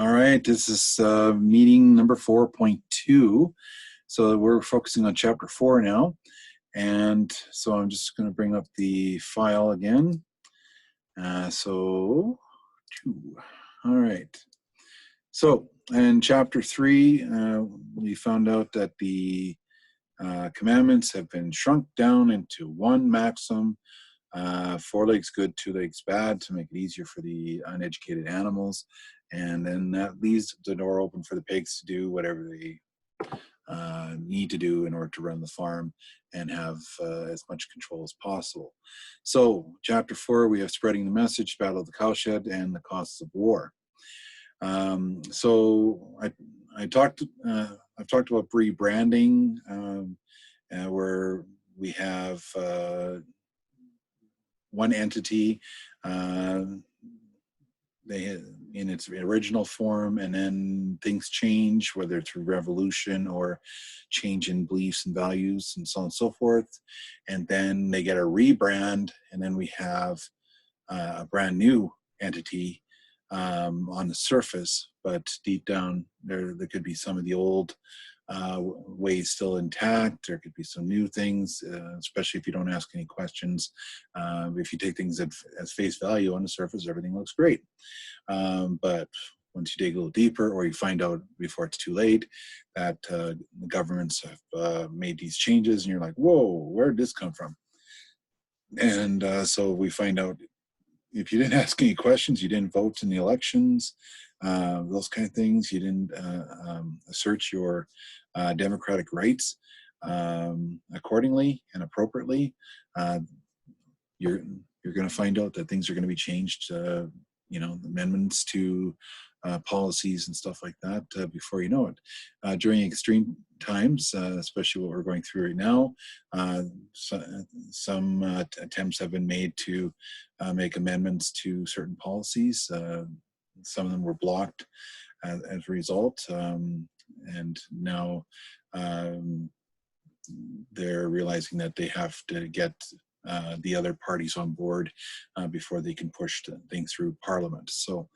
All right, this is meeting number 4.2. So we're focusing on chapter 4 now. And so I'm just going to bring up the file again. So 2. All right. So in chapter 3, we found out that the commandments have been shrunk down into one maxim: 4 legs good, 2 legs bad, to make it easier for the uneducated animals. And then that leaves the door open for the pigs to do whatever they need to do in order to run the farm and have as much control as possible. So chapter 4, we have spreading the message, battle of the cowshed, and the costs of war. So I've talked about rebranding, where we have one entity in its original form, and then things change, whether through revolution or change in beliefs and values and so on and so forth, and then they get a rebrand, and then we have a brand new entity on the surface, but deep down there could be some of the old ways still intact. There could be some new things, especially if you don't ask any questions. If you take things as face value on the surface, everything looks great. But once you dig a little deeper, or you find out before it's too late that the governments have made these changes, and you're like, whoa, where did this come from? And so we find out, if you didn't ask any questions, you didn't vote in the elections, those kind of things, you didn't assert your democratic rights accordingly and appropriately, you're going to find out that things are going to be changed, amendments to policies and stuff like that before you know it. During extreme times, especially what we're going through right now, some attempts have been made to make amendments to certain policies. Some of them were blocked as a result, and now they're realizing that they have to get the other parties on board before they can push things through Parliament. So,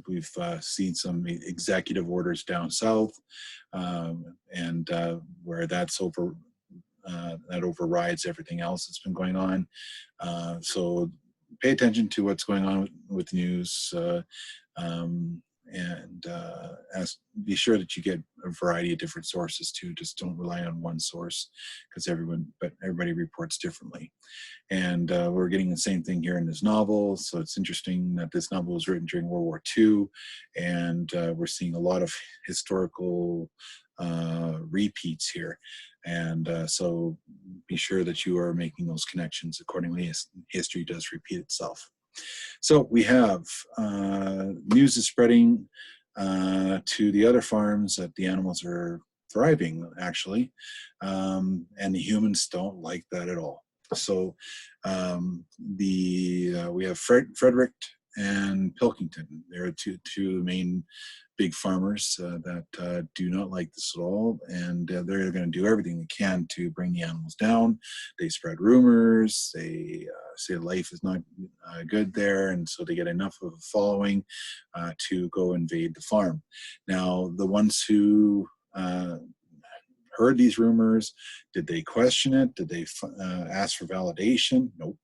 we've seen some executive orders down south, and where that's that overrides everything else that's been going on. So pay attention to what's going on with news, and be sure that you get a variety of different sources too. Just don't rely on one source, because everybody reports differently. And we're getting the same thing here in this novel. So it's interesting that this novel was written during World War II, and we're seeing a lot of historical repeats here. And so be sure that you are making those connections accordingly, as history does repeat itself. So we have news is spreading to the other farms that the animals are thriving, actually, and the humans don't like that at all. So we have Frederick and Pilkington. They're two main big farmers that do not like this at all, and they're going to do everything they can to bring the animals down. They spread rumors. They say life is not good there, and so they get enough of a following to go invade the farm. Now, the ones who heard these rumors, did they question it? Did they ask for validation? Nope.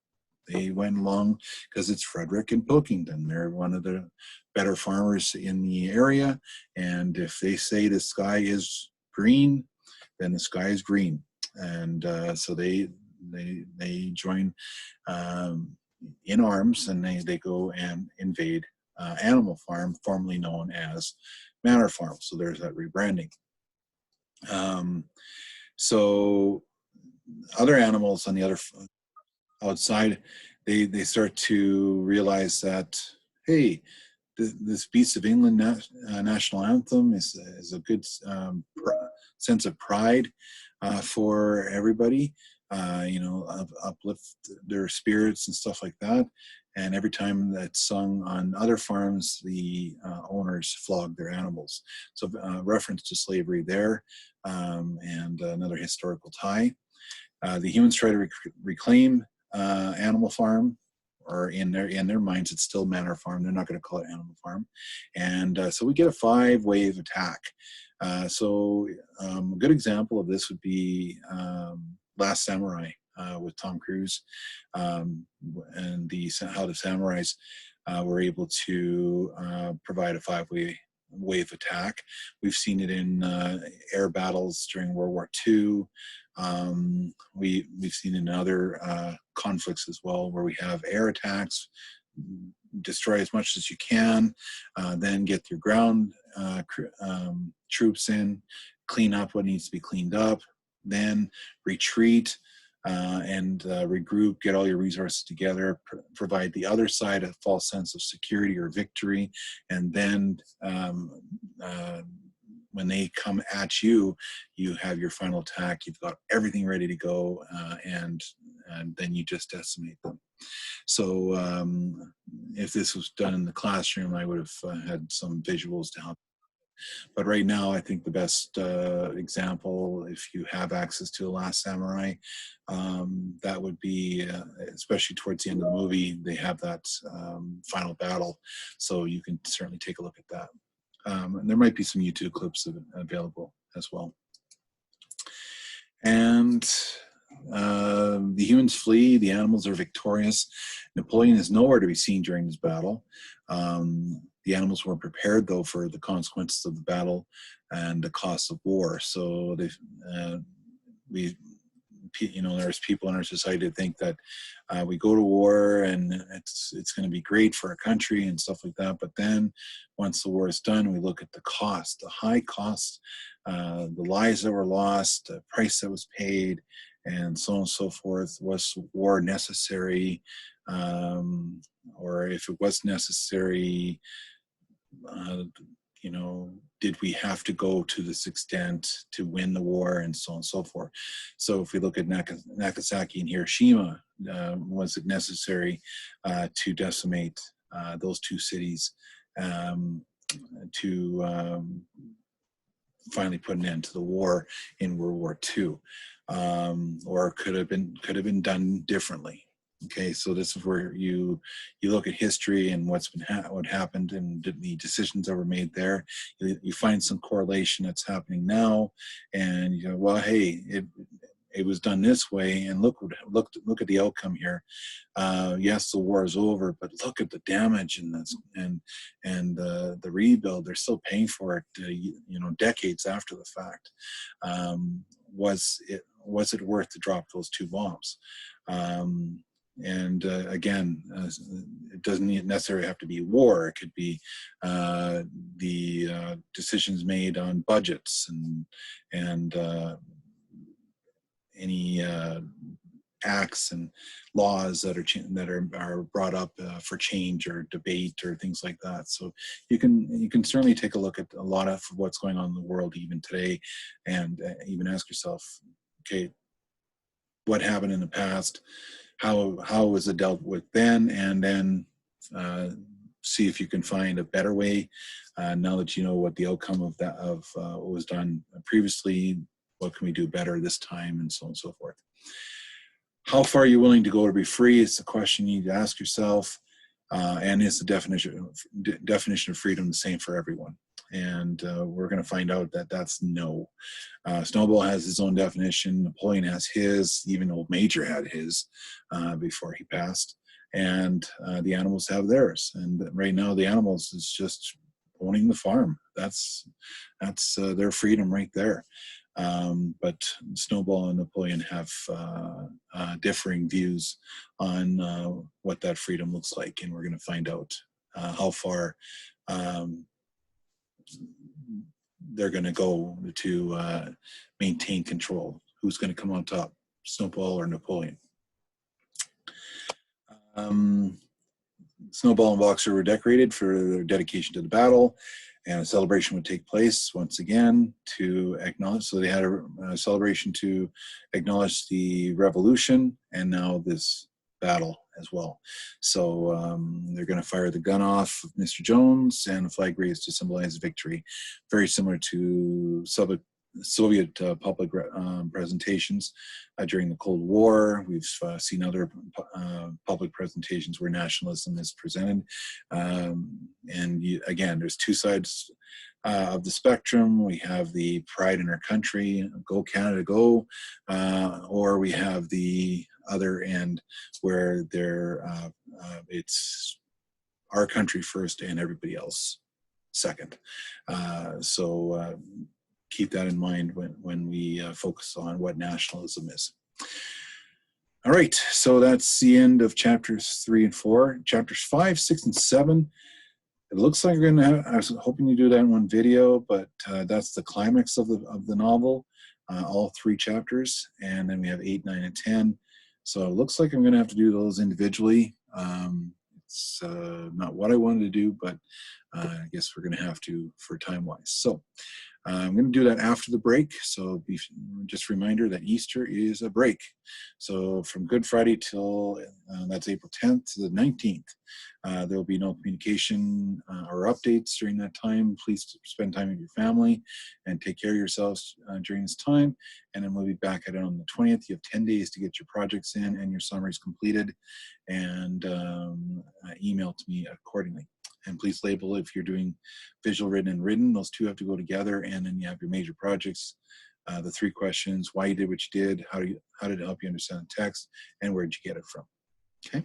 They went along because it's Frederick and Pilkington. They're one of the better farmers in the area, and if they say the sky is green, then the sky is green. And so they join in arms, and they go and invade Animal Farm, formerly known as Manor Farm. So there's that rebranding. So other animals on the other outside, they start to realize that, hey, this Beasts of England national anthem is a good sense of pride for everybody. Uplift their spirits and stuff like that. And every time that's sung on other farms, the owners flog their animals. So reference to slavery there, and another historical tie. The humans try to reclaim Animal Farm, or in their minds, it's still Manor Farm. They're not going to call it Animal Farm. And so we get a 5-wave attack. So a good example of this would be Last Samurai with Tom Cruise, and how the samurais were able to provide a 5-wave attack. We've seen it in air battles during World War II. We've seen it in other conflicts as well, where we have air attacks, destroy as much as you can, then get your ground troops in, clean up what needs to be cleaned up, then retreat and regroup, get all your resources together, provide the other side a false sense of security or victory, and then when they come at you, you have your final attack, you've got everything ready to go, and then you just decimate them. So if this was done in the classroom, I would have had some visuals to help. But right now, I think the best example, if you have access to The Last Samurai, that would be, especially towards the end of the movie, they have that final battle. So you can certainly take a look at that. And there might be some YouTube clips available as well. And the humans flee, the animals are victorious. Napoleon is nowhere to be seen during this battle. The animals weren't prepared, though, for the consequences of the battle and the cost of war. So there's people in our society that think that we go to war and it's going to be great for our country and stuff like that. But then once the war is done, we look at the cost, the high cost, the lives that were lost, the price that was paid, and so on and so forth. Was war necessary? Or if it was necessary, did we have to go to this extent to win the war, and so on and so forth. So if we look at Nagasaki and Hiroshima, was it necessary to decimate those two cities to finally put an end to the war in World War II, or could have been done differently? Okay, so this is where you look at history and what happened and the decisions that were made there. You find some correlation that's happening now, and you go, well, hey, it was done this way, and look at the outcome here. Yes, the war is over, but look at the damage and the rebuild. They're still paying for it, decades after the fact. Was it worth to drop those 2 bombs? And again, it doesn't necessarily have to be war. It could be the decisions made on budgets and any acts and laws that are brought up for change or debate or things like that. So you can certainly take a look at a lot of what's going on in the world even today, and even ask yourself, okay, what happened in the past? How was it dealt with then? And then see if you can find a better way. Now that you know what the outcome of what was done previously, what can we do better this time, and so on and so forth. How far are you willing to go to be free? It's a question you need to ask yourself. And is the definition of freedom the same for everyone? And we're going to find out that that's no. Snowball has his own definition. Napoleon has his. Even Old Major had his before he passed. And the animals have theirs. And right now, the animals is just owning the farm. That's their freedom right there. But Snowball and Napoleon have differing views on what that freedom looks like, and we're going to find out how far they're going to go to maintain control. Who's going to come on top, Snowball or Napoleon? Snowball and Boxer were decorated for their dedication to the battle, and a celebration would take place once again to acknowledge. So they had a celebration to acknowledge the revolution and now this battle as well. So they're going to fire the gun off of Mr. Jones and the flag raised to symbolize victory. Very similar to Soviet public presentations during the Cold War. We've seen other public presentations where nationalism is presented. Again, there's two sides of the spectrum. We have the pride in our country, go Canada, go, or we have the other end where it's our country first and everybody else second. Keep that in mind when we focus on what nationalism is. All right, so that's the end of chapters 3 and 4. Chapters 5, 6, and 7. It looks like we're going to have, I was hoping to do that in one video, but that's the climax of the novel, all 3 chapters. And then we have 8, 9, and 10. So it looks like I'm going to have to do those individually. It's not what I wanted to do, but I guess we're going to have to for time-wise. So I'm going to do that after the break. So just a reminder that Easter is a break. So from Good Friday till that's April 10th to the 19th, there will be no communication or updates during that time. Please spend time with your family and take care of yourselves during this time. And then we'll be back at it on the 20th. You have 10 days to get your projects in and your summaries completed, and email to me accordingly. And please label if you're doing visual, written, and written. Those two have to go together. And then you have your major projects, the 3 questions: why you did what you did, how did it help you understand the text, and where did you get it from? Okay.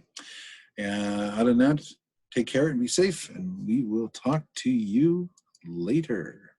Other than that, take care and be safe. And we will talk to you later.